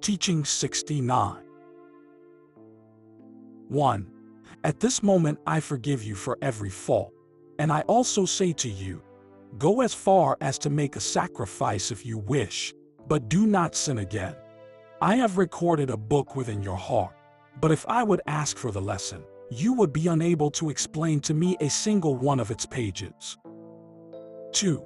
Teaching 69. 1. At this moment I forgive you for every fault. And I also say to you, go as far as to make a sacrifice if you wish, but do not sin again. I have recorded a book within your heart, but if I would ask for the lesson, you would be unable to explain to me a single one of its pages. 2.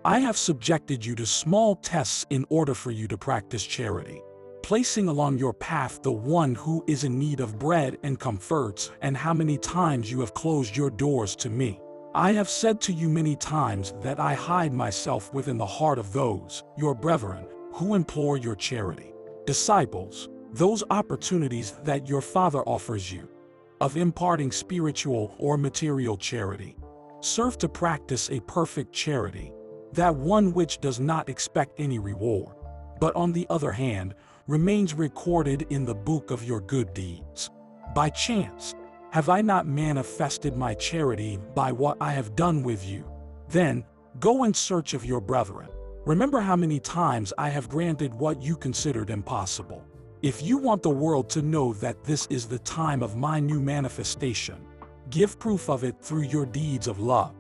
I have subjected you to small tests in order for you to practice charity, placing along your path the one who is in need of bread and comforts, and how many times you have closed your doors to me. I have said to you many times that I hide myself within the heart of those, your brethren, who implore your charity. Disciples, those opportunities that your Father offers you, of imparting spiritual or material charity, serve to practice a perfect charity, that one which does not expect any reward, but on the other hand, remains recorded in the book of your good deeds. By chance, have I not manifested my charity by what I have done with you? Then, go in search of your brethren. Remember how many times I have granted what you considered impossible. If you want the world to know that this is the time of my new manifestation, give proof of it through your deeds of love.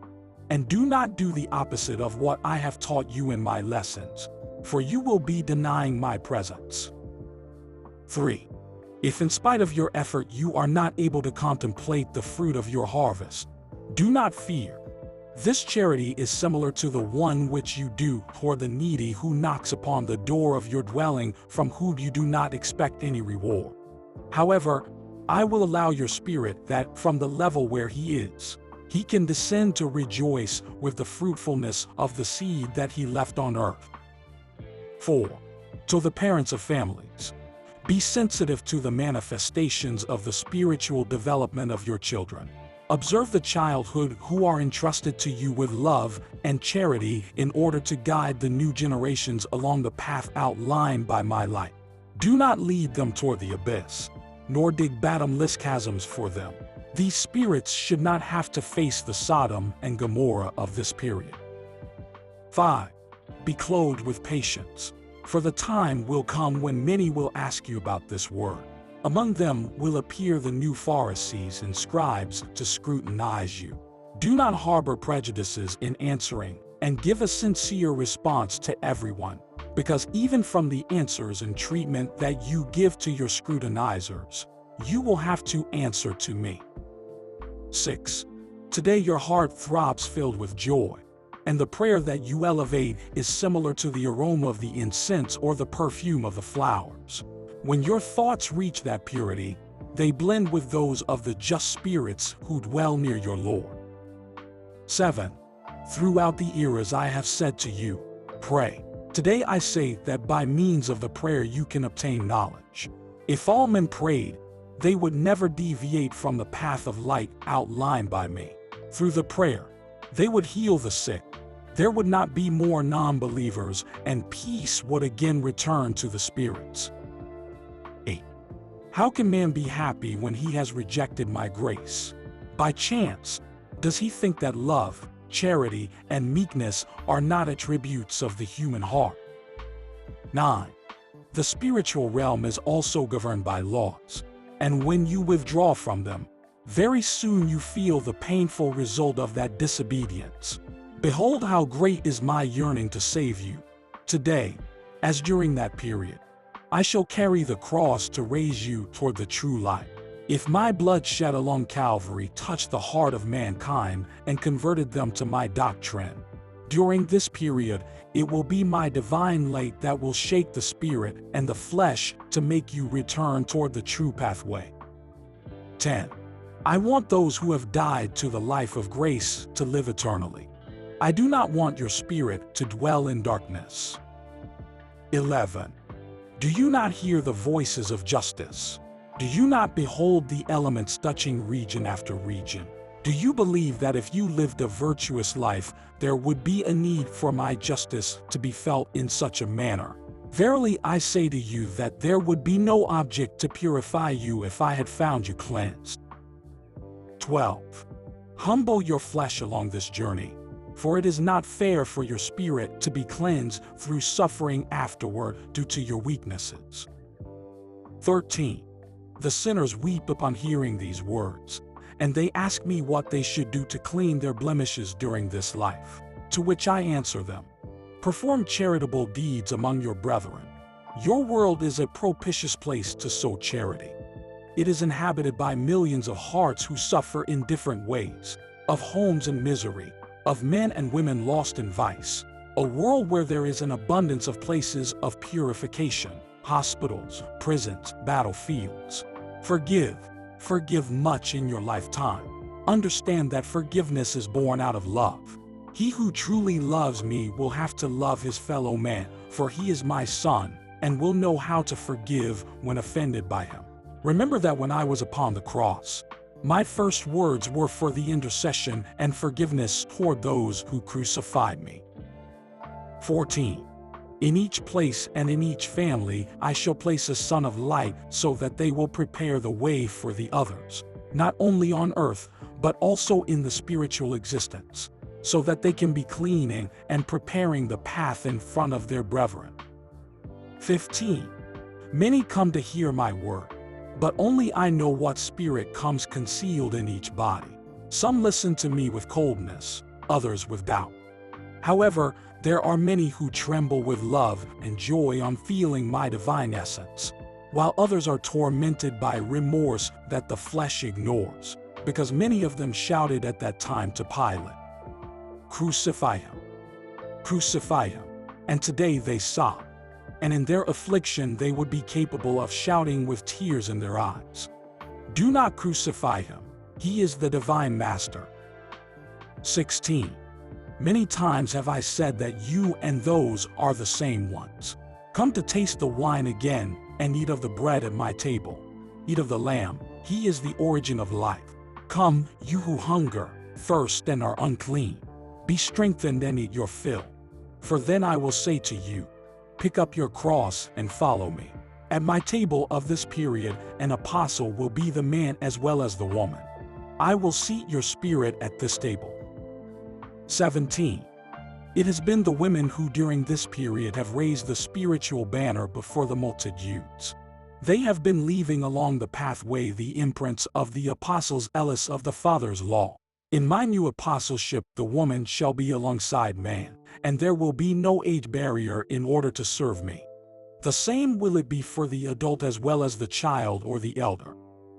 And do not do the opposite of what I have taught you in my lessons, for you will be denying my presence. 3. If in spite of your effort you are not able to contemplate the fruit of your harvest, do not fear. This charity is similar to the one which you do toward the needy who knocks upon the door of your dwelling, from whom you do not expect any reward. However, I will allow your spirit that from the level where he is, he can descend to rejoice with the fruitfulness of the seed that he left on earth. 4. To the parents of families, be sensitive to the manifestations of the spiritual development of your children. Observe the childhood who are entrusted to you with love and charity in order to guide the new generations along the path outlined by my light. Do not lead them toward the abyss, nor dig bottomless chasms for them. These spirits should not have to face the Sodom and Gomorrah of this period. 5. Be clothed with patience, for the time will come when many will ask you about this word. Among them will appear the new Pharisees and scribes to scrutinize you. Do not harbor prejudices in answering, and give a sincere response to everyone, because even from the answers and treatment that you give to your scrutinizers, you will have to answer to me. 6. Today your heart throbs filled with joy, and the prayer that you elevate is similar to the aroma of the incense or the perfume of the flowers. When your thoughts reach that purity, they blend with those of the just spirits who dwell near your Lord. 7. Throughout the eras I have said to you, pray. Today I say that by means of the prayer you can obtain knowledge. If all men prayed, they would never deviate from the path of light outlined by me. Through the prayer, they would heal the sick. There would not be more non-believers, and peace would again return to the spirits. 8. How can man be happy when he has rejected my grace? By chance, does he think that love, charity, and meekness are not attributes of the human heart? 9. The spiritual realm is also governed by laws, and when you withdraw from them, very soon you feel the painful result of that disobedience. Behold how great is my yearning to save you. Today, as during that period, I shall carry the cross to raise you toward the true light. If my blood shed along Calvary touched the heart of mankind and converted them to my doctrine, during this period it will be my divine light that will shake the spirit and the flesh to make you return toward the true pathway. 10. I want those who have died to the life of grace to live eternally. I do not want your spirit to dwell in darkness. 11. Do you not hear the voices of justice? Do you not behold the elements touching region after region? Do you believe that if you lived a virtuous life, there would be a need for my justice to be felt in such a manner? Verily I say to you that there would be no object to purify you if I had found you cleansed. 12. Humble your flesh along this journey, for it is not fair for your spirit to be cleansed through suffering afterward due to your weaknesses. 13. The sinners weep upon hearing these words, and they ask me what they should do to clean their blemishes during this life. To which I answer them, perform charitable deeds among your brethren. Your world is a propitious place to sow charity. It is inhabited by millions of hearts who suffer in different ways, of homes in misery, of men and women lost in vice, a world where there is an abundance of places of purification, hospitals, prisons, battlefields. Forgive much in your lifetime. Understand that forgiveness is born out of love. He who truly loves me will have to love his fellow man, for he is my son, and will know how to forgive when offended by him. Remember that when I was upon the cross, my first words were for the intercession and forgiveness toward those who crucified me. 14. In each place and in each family I shall place a son of light, so that they will prepare the way for the others, not only on earth, but also in the spiritual existence, so that they can be cleaning and preparing the path in front of their brethren. 15. Many come to hear my word, but only I know what spirit comes concealed in each body. Some listen to me with coldness, others with doubt. However, there are many who tremble with love and joy on feeling my divine essence, while others are tormented by remorse that the flesh ignores, because many of them shouted at that time to Pilate, "Crucify him! Crucify him!" And today they sob, and in their affliction they would be capable of shouting with tears in their eyes, "Do not crucify him, he is the divine master." 16. Many times have I said that you and those are the same ones. Come to taste the wine again and eat of the bread at my table. Eat of the Lamb, he is the origin of life. Come, you who hunger, thirst and are unclean. Be strengthened and eat your fill. For then I will say to you, pick up your cross and follow me. At my table of this period, an apostle will be the man as well as the woman. I will seat your spirit at this table. 17. It has been the women who during this period have raised the spiritual banner before the multitudes. They have been leaving along the pathway the imprints of the apostles Ellis of the Father's law. In my new apostleship the woman shall be alongside man, and there will be no age barrier in order to serve me. The same will it be for the adult as well as the child or the elder.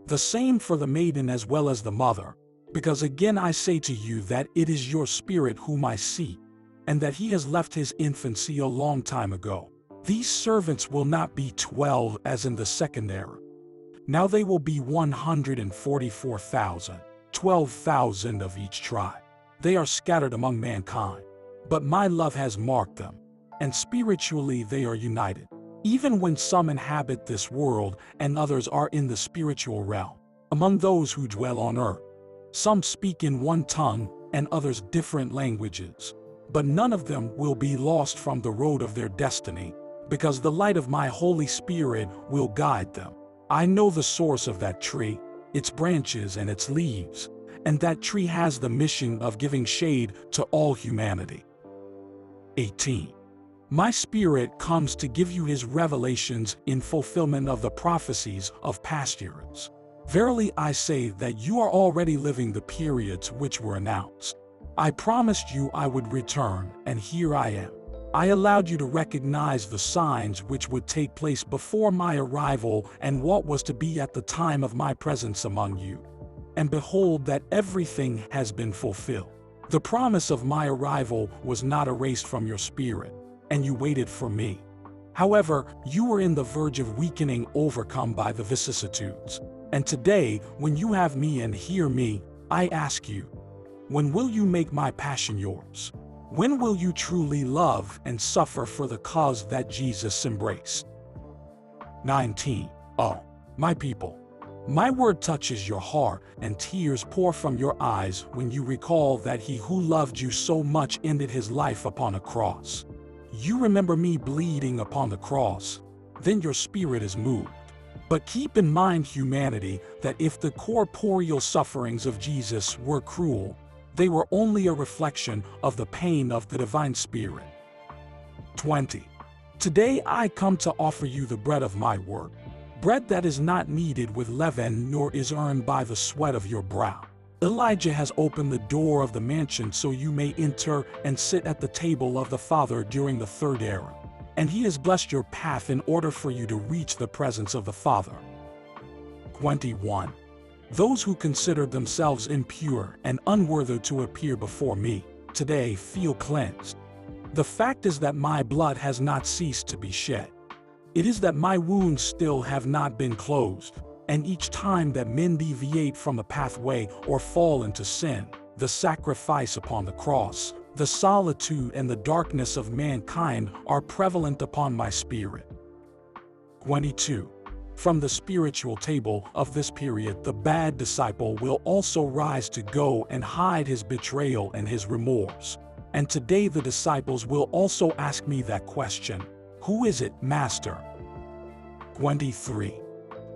The same for the maiden as well as the mother. Because again I say to you that it is your spirit whom I see, and that he has left his infancy a long time ago. These servants will not be 12 as in the second era. Now they will be 144,000, 12,000 of each tribe. They are scattered among mankind, but my love has marked them, and spiritually they are united. Even when some inhabit this world and others are in the spiritual realm, among those who dwell on earth, some speak in one tongue and others different languages, but none of them will be lost from the road of their destiny, because the light of my Holy Spirit will guide them. I know the source of that tree, its branches and its leaves, and that tree has the mission of giving shade to all humanity. 18. My Spirit comes to give you his revelations in fulfillment of the prophecies of past eras. Verily I say that you are already living the periods which were announced. I promised you I would return, and here I am. I allowed you to recognize the signs which would take place before my arrival and what was to be at the time of my presence among you. And behold that everything has been fulfilled. The promise of my arrival was not erased from your spirit, and you waited for me. However, you were in the verge of weakening, overcome by the vicissitudes. And today, when you have me and hear me, I ask you, when will you make my passion yours? When will you truly love and suffer for the cause that Jesus embraced? 19. Oh, my people, my word touches your heart and tears pour from your eyes when you recall that he who loved you so much ended his life upon a cross. You remember me bleeding upon the cross, then your spirit is moved. But keep in mind, humanity, that if the corporeal sufferings of Jesus were cruel, they were only a reflection of the pain of the divine Spirit. 20. Today I come to offer you the bread of my word, bread that is not kneaded with leaven nor is earned by the sweat of your brow. Elijah has opened the door of the mansion so you may enter and sit at the table of the Father during the third era. And he has blessed your path in order for you to reach the presence of the Father. 21. Those who considered themselves impure and unworthy to appear before me, today feel cleansed. The fact is that my blood has not ceased to be shed. It is that my wounds still have not been closed, and each time that men deviate from the pathway or fall into sin, the sacrifice upon the cross, the solitude and the darkness of mankind are prevalent upon my spirit. 22. From the spiritual table of this period, the bad disciple will also rise to go and hide his betrayal and his remorse. And today the disciples will also ask me that question, "Who is it, Master?" 23.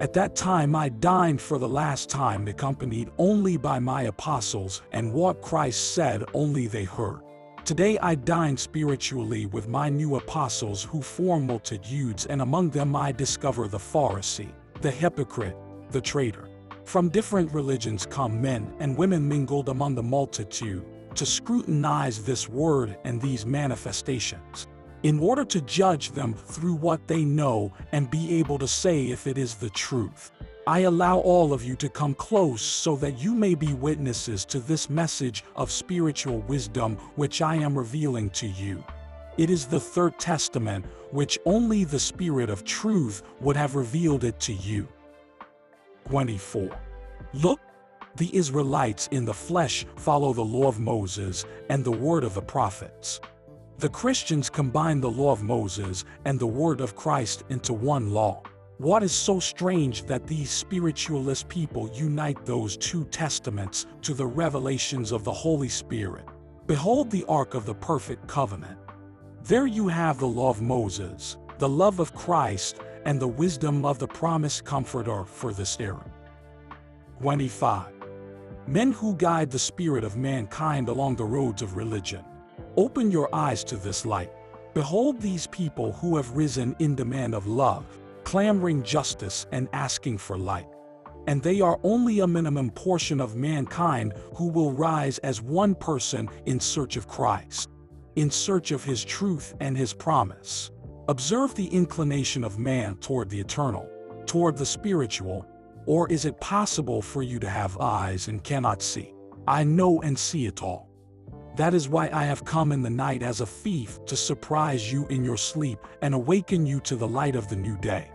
At that time I dined for the last time, accompanied only by my apostles, and what Christ said only they heard. Today I dine spiritually with my new apostles who form multitudes, and among them I discover the Pharisee, the hypocrite, the traitor. From different religions come men and women mingled among the multitude to scrutinize this word and these manifestations, in order to judge them through what they know and be able to say if it is the truth. I allow all of you to come close so that you may be witnesses to this message of spiritual wisdom which I am revealing to you. It is the third testament which only the Spirit of truth would have revealed it to you. 24. Look, the Israelites in the flesh follow the law of Moses and the word of the prophets. The Christians combine the law of Moses and the word of Christ into one law. What is so strange that these spiritualist people unite those two testaments to the revelations of the Holy Spirit? Behold the Ark of the Perfect Covenant. There you have the law of Moses, the love of Christ, and the wisdom of the promised Comforter for this era. 25. Men who guide the spirit of mankind along the roads of religion, open your eyes to this light. Behold these people who have risen in demand of love, clamoring justice and asking for light. And they are only a minimum portion of mankind who will rise as one person in search of Christ, in search of his truth and his promise. Observe the inclination of man toward the eternal, toward the spiritual. Or is it possible for you to have eyes and cannot see? I know and see it all. That is why I have come in the night as a thief to surprise you in your sleep and awaken you to the light of the new day.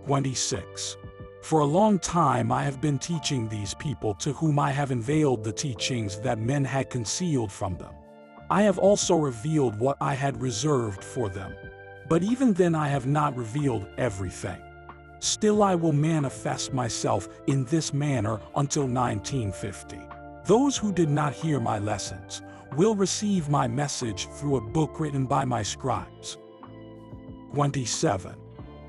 26. For a long time I have been teaching these people, to whom I have unveiled the teachings that men had concealed from them. I have also revealed what I had reserved for them. But even then I have not revealed everything. Still I will manifest myself in this manner until 1950. Those who did not hear my lessons will receive my message through a book written by my scribes. 27.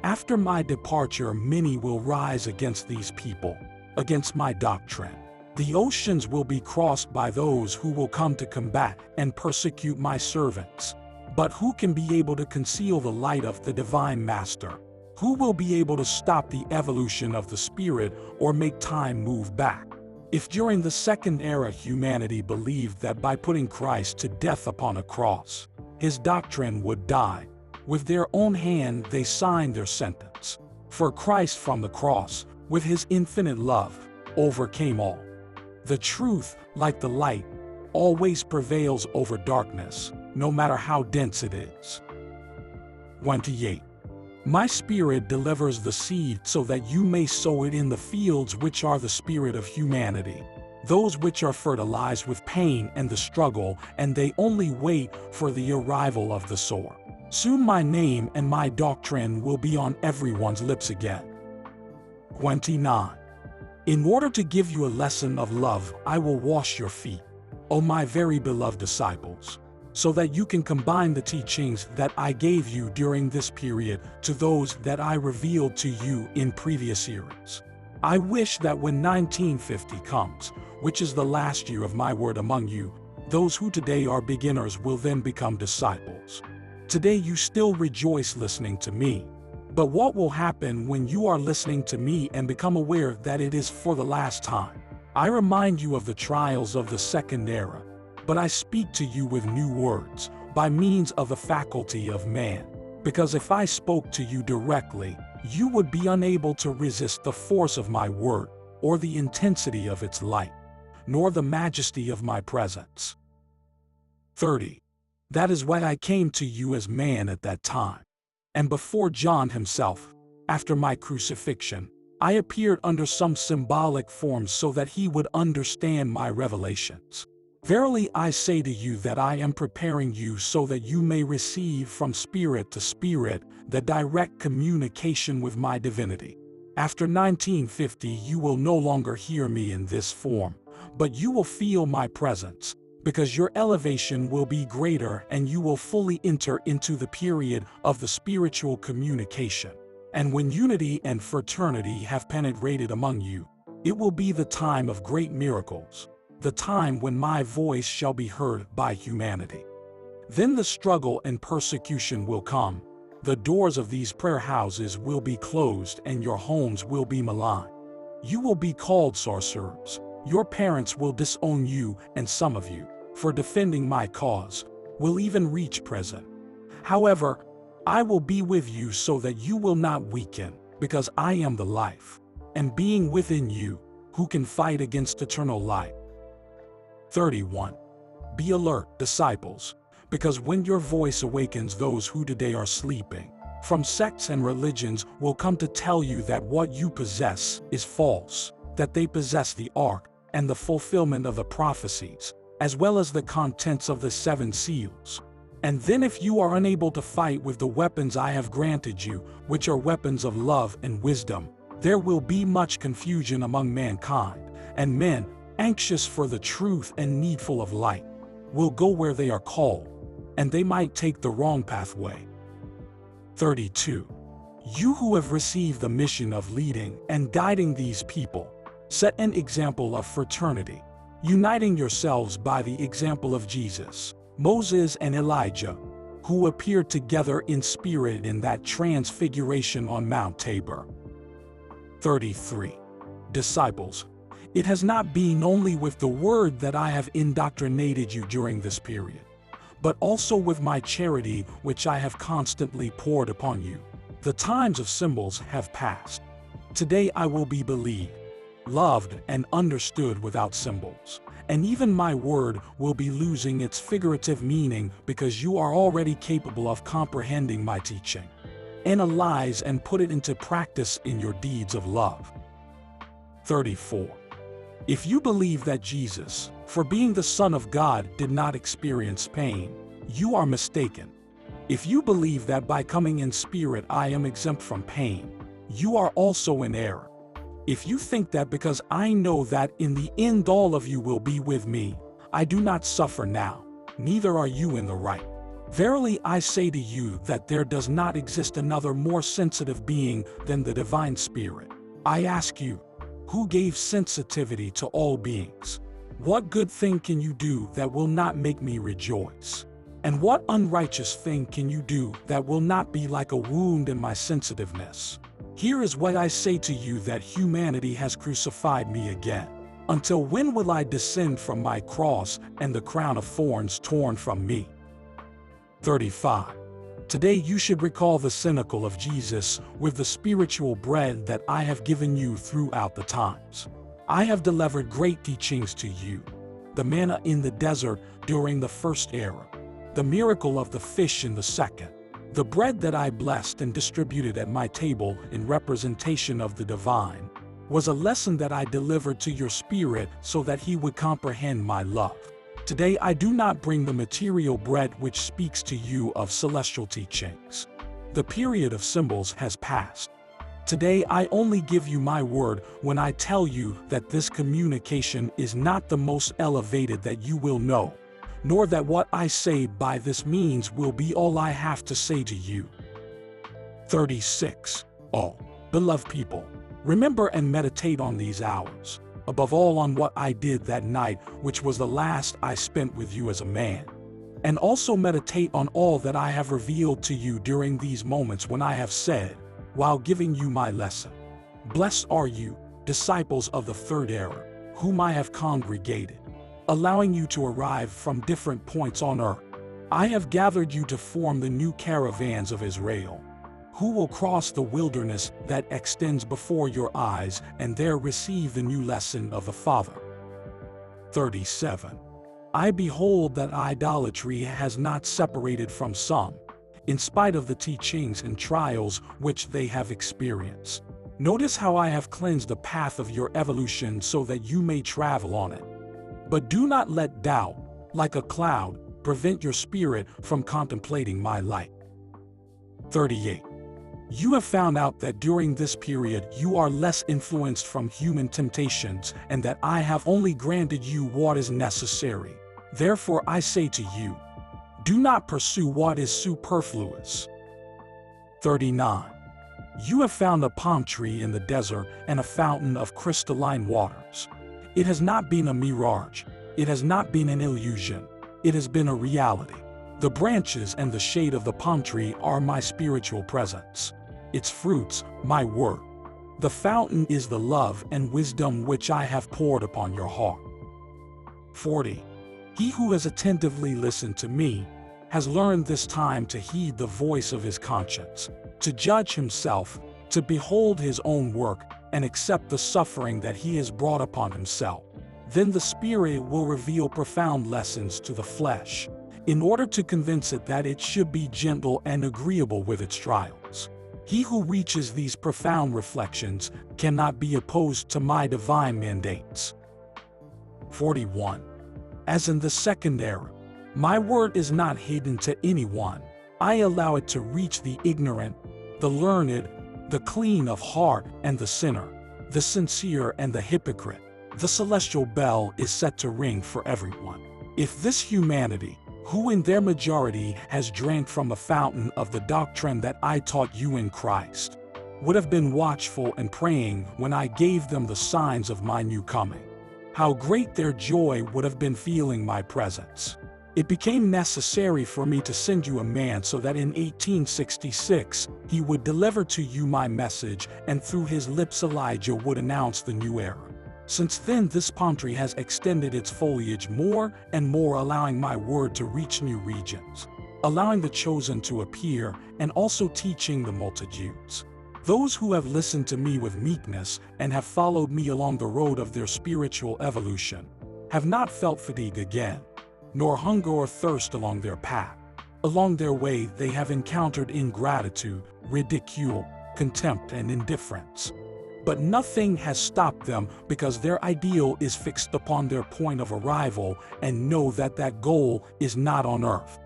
After my departure, many will rise against these people, against my doctrine. The oceans will be crossed by those who will come to combat and persecute my servants. But who can be able to conceal the light of the divine Master? Who will be able to stop the evolution of the Spirit or make time move back? If during the second era humanity believed that by putting Christ to death upon a cross, his doctrine would die, with their own hand they signed their sentence. For Christ from the cross, with his infinite love, overcame all. The truth, like the light, always prevails over darkness, no matter how dense it is. 28. My Spirit delivers the seed so that you may sow it in the fields which are the spirit of humanity, those which are fertilized with pain and the struggle, and they only wait for the arrival of the sower. Soon my name and my doctrine will be on everyone's lips again. 29. In order to give you a lesson of love, I will wash your feet, O my very beloved disciples, so that you can combine the teachings that I gave you during this period to those that I revealed to you in previous eras. I wish that when 1950 comes, which is the last year of my word among you, those who today are beginners will then become disciples. Today you still rejoice listening to me, But what will happen when you are listening to me and become aware that it is for the last time? I remind you of the trials of the second era, but I speak to you with new words, by means of the faculty of man. Because if I spoke to you directly, you would be unable to resist the force of my word, or the intensity of its light, nor the majesty of my presence. 30. That is why I came to you as man at that time. And before John himself, after my crucifixion, I appeared under some symbolic form so that he would understand my revelations. Verily I say to you that I am preparing you so that you may receive from spirit to spirit the direct communication with my divinity. After 1950 you will no longer hear me in this form, but you will feel my presence, because your elevation will be greater and you will fully enter into the period of the spiritual communication. And when unity and fraternity have penetrated among you, it will be the time of great miracles, the time when my voice shall be heard by humanity. Then the struggle and persecution will come. The doors of these prayer houses will be closed and your homes will be maligned. You will be called sorcerers. Your parents will disown you, and some of you, for defending my cause, will even reach prison. However, I will be with you so that you will not weaken, because I am the life, and being within you, who can fight against eternal light. 31. Be alert, disciples, because when your voice awakens those who today are sleeping, from sects and religions will come to tell you that what you possess is false, that they possess the ark and the fulfillment of the prophecies, as well as the contents of the 7 seals. And then if you are unable to fight with the weapons I have granted you, which are weapons of love and wisdom, there will be much confusion among mankind, and men, anxious for the truth and needful of light, will go where they are called, and they might take the wrong pathway. 32. You who have received the mission of leading and guiding these people, set an example of fraternity, uniting yourselves by the example of Jesus, Moses and Elijah, who appeared together in spirit in that transfiguration on Mount Tabor. 33. Disciples, it has not been only with the word that I have indoctrinated you during this period, but also with my charity which I have constantly poured upon you. The times of symbols have passed. Today I will be believed, loved, and understood without symbols. And even my word will be losing its figurative meaning because you are already capable of comprehending my teaching. Analyze and put it into practice in your deeds of love. 34. If you believe that Jesus, for being the Son of God, did not experience pain, you are mistaken. If you believe that by coming in spirit I am exempt from pain, you are also in error. If you think that because I know that in the end all of you will be with me, I do not suffer now, neither are you in the right. Verily I say to you that there does not exist another more sensitive being than the divine spirit. I ask you, who gave sensitivity to all beings? What good thing can you do that will not make me rejoice? And what unrighteous thing can you do that will not be like a wound in my sensitiveness? Here is what I say to you, that humanity has crucified me again. Until when will I descend from my cross and the crown of thorns torn from me? 35. Today you should recall the cenacle of Jesus with the spiritual bread that I have given you throughout the times. I have delivered great teachings to you. The manna in the desert during the first era, the miracle of the fish in the second, the bread that I blessed and distributed at my table in representation of the divine, was a lesson that I delivered to your spirit so that he would comprehend my love. Today I do not bring the material bread which speaks to you of celestial teachings. The period of symbols has passed. Today I only give you my word when I tell you that this communication is not the most elevated that you will know, nor that what I say by this means will be all I have to say to you. 36. Oh, beloved people, remember and meditate on these hours, above all on what I did that night, which was the last I spent with you as a man. And also meditate on all that I have revealed to you during these moments when I have said, while giving you my lesson. Blessed are you, disciples of the third era, whom I have congregated, allowing you to arrive from different points on earth. I have gathered you to form the new caravans of Israel, who will cross the wilderness that extends before your eyes and there receive the new lesson of the Father. 37. I behold that idolatry has not separated from some, in spite of the teachings and trials which they have experienced. Notice how I have cleansed the path of your evolution so that you may travel on it. But do not let doubt, like a cloud, prevent your spirit from contemplating my light. 38. You have found out that during this period you are less influenced from human temptations and that I have only granted you what is necessary. Therefore I say to you, do not pursue what is superfluous. 39. You have found a palm tree in the desert and a fountain of crystalline waters. It has not been a mirage. It has not been an illusion. It has been a reality. The branches and the shade of the palm tree are my spiritual presence. Its fruits, my word. The fountain is the love and wisdom which I have poured upon your heart. 40. He who has attentively listened to me has learned this time to heed the voice of his conscience, to judge himself, to behold his own work, and accept the suffering that he has brought upon himself. Then the Spirit will reveal profound lessons to the flesh, in order to convince it that it should be gentle and agreeable with its trials. He who reaches these profound reflections cannot be opposed to my divine mandates. 41. As in the second era, my word is not hidden to anyone. I allow it to reach the ignorant, the learned, the clean of heart and the sinner, the sincere and the hypocrite. The celestial bell is set to ring for everyone. If this humanity, who in their majority has drank from a fountain of the doctrine that I taught you in Christ, would have been watchful and praying when I gave them the signs of my new coming, how great their joy would have been feeling my presence. It became necessary for me to send you a man so that in 1866 he would deliver to you my message, and through his lips Elijah would announce the new era. Since then this palm tree has extended its foliage more and more, allowing my word to reach new regions, allowing the chosen to appear, and also teaching the multitudes. Those who have listened to me with meekness and have followed me along the road of their spiritual evolution have not felt fatigue again, nor hunger or thirst along their path. Along their way they have encountered ingratitude, ridicule, contempt, and indifference. But nothing has stopped them because their ideal is fixed upon their point of arrival and know that that goal is not on earth.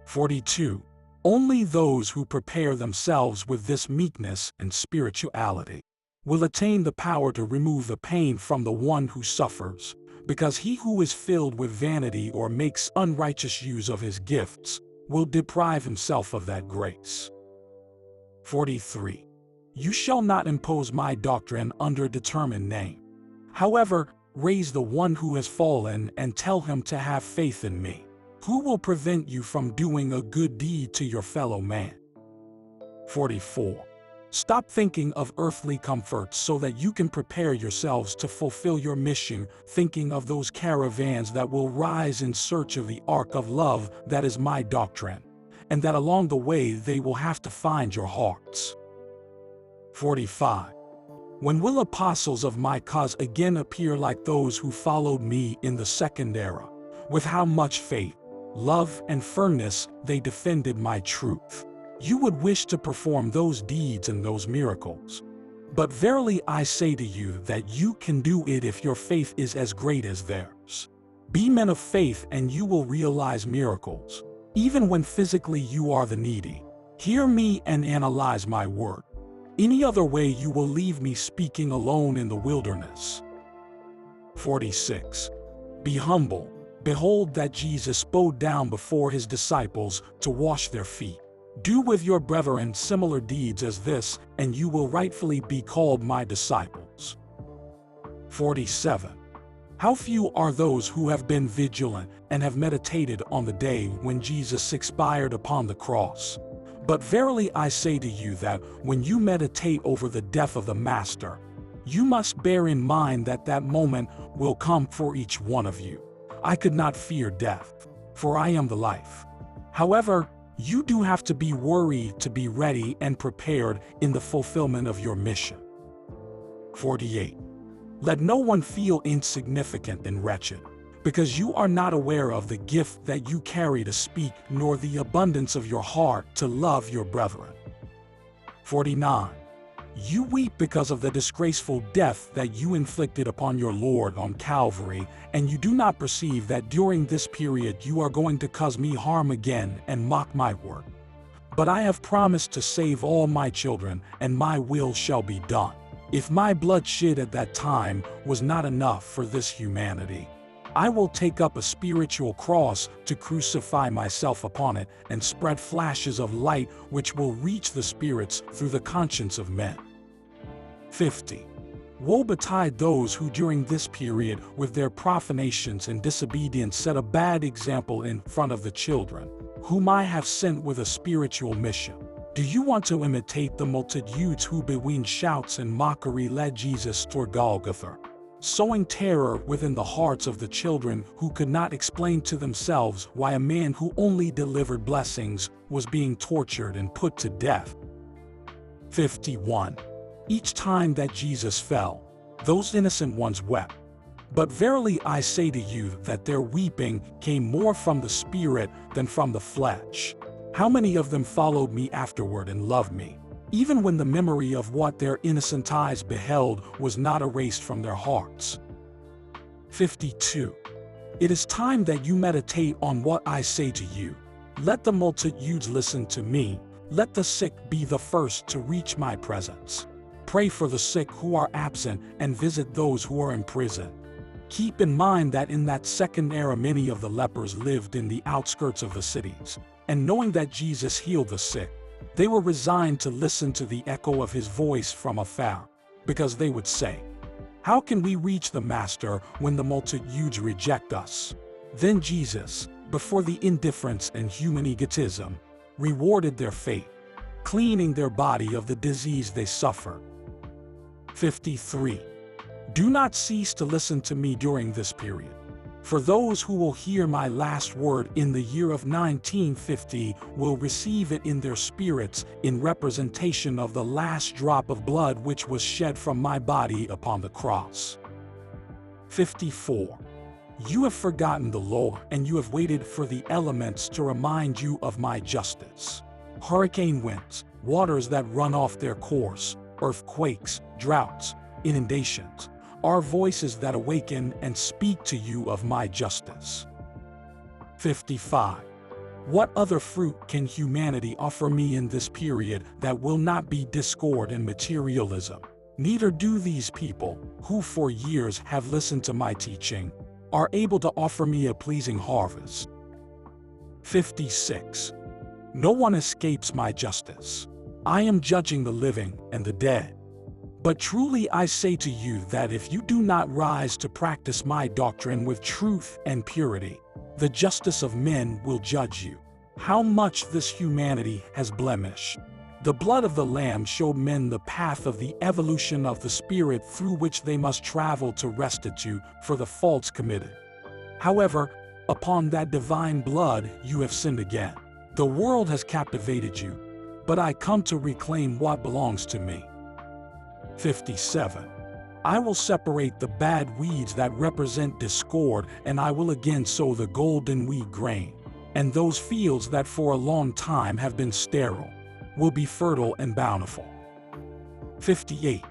42. Only those who prepare themselves with this meekness and spirituality will attain the power to remove the pain from the one who suffers, because he who is filled with vanity or makes unrighteous use of his gifts will deprive himself of that grace. 43. You shall not impose my doctrine under a determined name. However, raise the one who has fallen and tell him to have faith in me. Who will prevent you from doing a good deed to your fellow man? 44. Stop thinking of earthly comforts so that you can prepare yourselves to fulfill your mission, thinking of those caravans that will rise in search of the ark of love that is my doctrine, and that along the way they will have to find your hearts. 45. When will apostles of my cause again appear like those who followed me in the second era, with how much faith, love, and firmness they defended my truth? You would wish to perform those deeds and those miracles. But verily I say to you that you can do it if your faith is as great as theirs. Be men of faith and you will realize miracles, even when physically you are the needy. Hear me and analyze my word. Any other way you will leave me speaking alone in the wilderness. 46. Be humble. Behold that Jesus bowed down before his disciples to wash their feet. Do with your brethren similar deeds as this, and you will rightfully be called my disciples. 47. How few are those who have been vigilant and have meditated on the day when Jesus expired upon the cross. But verily I say to you that when you meditate over the death of the Master, you must bear in mind that that moment will come for each one of you. I could not fear death, for I am the life. However, you do have to be worried to be ready and prepared in the fulfillment of your mission. 48. Let no one feel insignificant and wretched, because you are not aware of the gift that you carry to speak, nor the abundance of your heart to love your brethren. 49. You weep because of the disgraceful death that you inflicted upon your Lord on Calvary, and you do not perceive that during this period you are going to cause me harm again and mock my word. But I have promised to save all my children, and my will shall be done. If my blood shed at that time was not enough for this humanity, I will take up a spiritual cross to crucify myself upon it and spread flashes of light which will reach the spirits through the conscience of men. 50. Woe betide those who during this period with their profanations and disobedience set a bad example in front of the children, whom I have sent with a spiritual mission. Do you want to imitate the multitudes who between shouts and mockery led Jesus toward Golgotha, sowing terror within the hearts of the children who could not explain to themselves why a man who only delivered blessings was being tortured and put to death? 51. Each time that Jesus fell, those innocent ones wept. But verily I say to you that their weeping came more from the Spirit than from the flesh. How many of them followed me afterward and loved me, even when the memory of what their innocent eyes beheld was not erased from their hearts? 52. It is time that you meditate on what I say to you. Let the multitudes listen to me. Let the sick be the first to reach my presence. Pray for the sick who are absent and visit those who are in prison. Keep in mind that in that second era many of the lepers lived in the outskirts of the cities, and knowing that Jesus healed the sick, they were resigned to listen to the echo of his voice from afar, because they would say, "How can we reach the Master when the multitudes reject us?" Then Jesus, before the indifference and human egotism, rewarded their faith, cleaning their body of the disease they suffered. 53. Do not cease to listen to me during this period. For those who will hear my last word in the year of 1950 will receive it in their spirits in representation of the last drop of blood which was shed from my body upon the cross. 54. You have forgotten the law, and you have waited for the elements to remind you of my justice. Hurricane winds, waters that run off their course, earthquakes, droughts, inundations, are voices that awaken and speak to you of my justice. 55. What other fruit can humanity offer me in this period that will not be discord and materialism? Neither do these people, who for years have listened to my teaching, are able to offer me a pleasing harvest. 56. No one escapes my justice. I am judging the living and the dead. But truly I say to you that if you do not rise to practice my doctrine with truth and purity, the justice of men will judge you. How much this humanity has blemished. The blood of the Lamb showed men the path of the evolution of the Spirit through which they must travel to restitute for the faults committed. However, upon that divine blood you have sinned again. The world has captivated you, but I come to reclaim what belongs to me. 57. I will separate the bad weeds that represent discord, and I will again sow the golden wheat grain, and those fields that for a long time have been sterile will be fertile and bountiful. 58.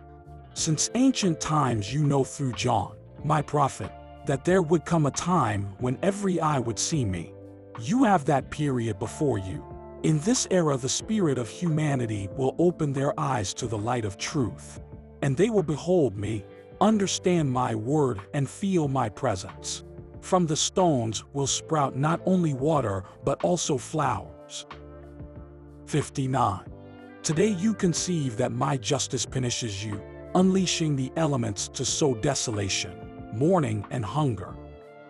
Since ancient times you know through John, my prophet, that there would come a time when every eye would see me. You have that period before you. In this era the spirit of humanity will open their eyes to the light of truth, and they will behold me, understand my word, and feel my presence. From the stones will sprout not only water but also flowers. 59. Today you conceive that my justice punishes you, unleashing the elements to sow desolation, mourning, and hunger.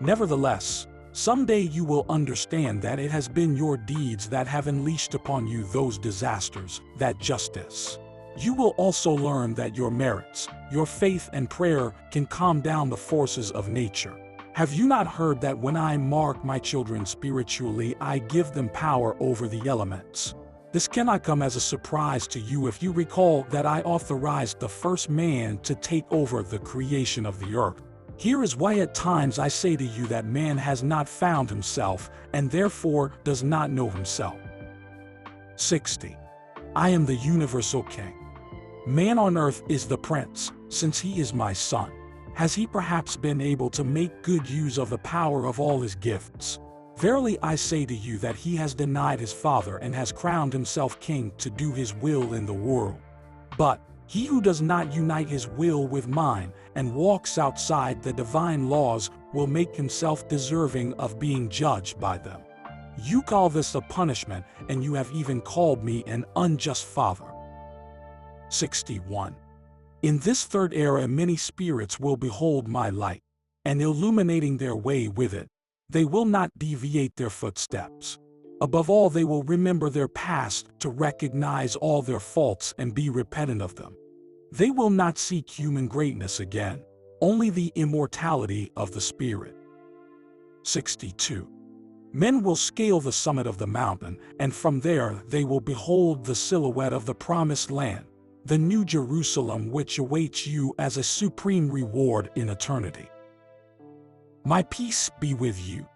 Nevertheless, Someday you will understand that it has been your deeds that have unleashed upon you those disasters, that justice. You will also learn that your merits, your faith and prayer can calm down the forces of nature. Have you not heard that when I mark my children spiritually, I give them power over the elements? This cannot come as a surprise to you if you recall that I authorized the first man to take over the creation of the earth. Here is why at times I say to you that man has not found himself and therefore does not know himself. 60. I am the universal king. Man on earth is the prince, since he is my son. Has he perhaps been able to make good use of the power of all his gifts? Verily I say to you that he has denied his father and has crowned himself king to do his will in the world. But he who does not unite his will with mine and walks outside the divine laws will make himself deserving of being judged by them. You call this a punishment, and you have even called me an unjust father. 61. In this third era many spirits will behold my light, and illuminating their way with it, they will not deviate their footsteps. Above all, they will remember their past to recognize all their faults and be repentant of them. They will not seek human greatness again, only the immortality of the spirit. 62. Men will scale the summit of the mountain, and from there they will behold the silhouette of the promised land, the new Jerusalem which awaits you as a supreme reward in eternity. My peace be with you.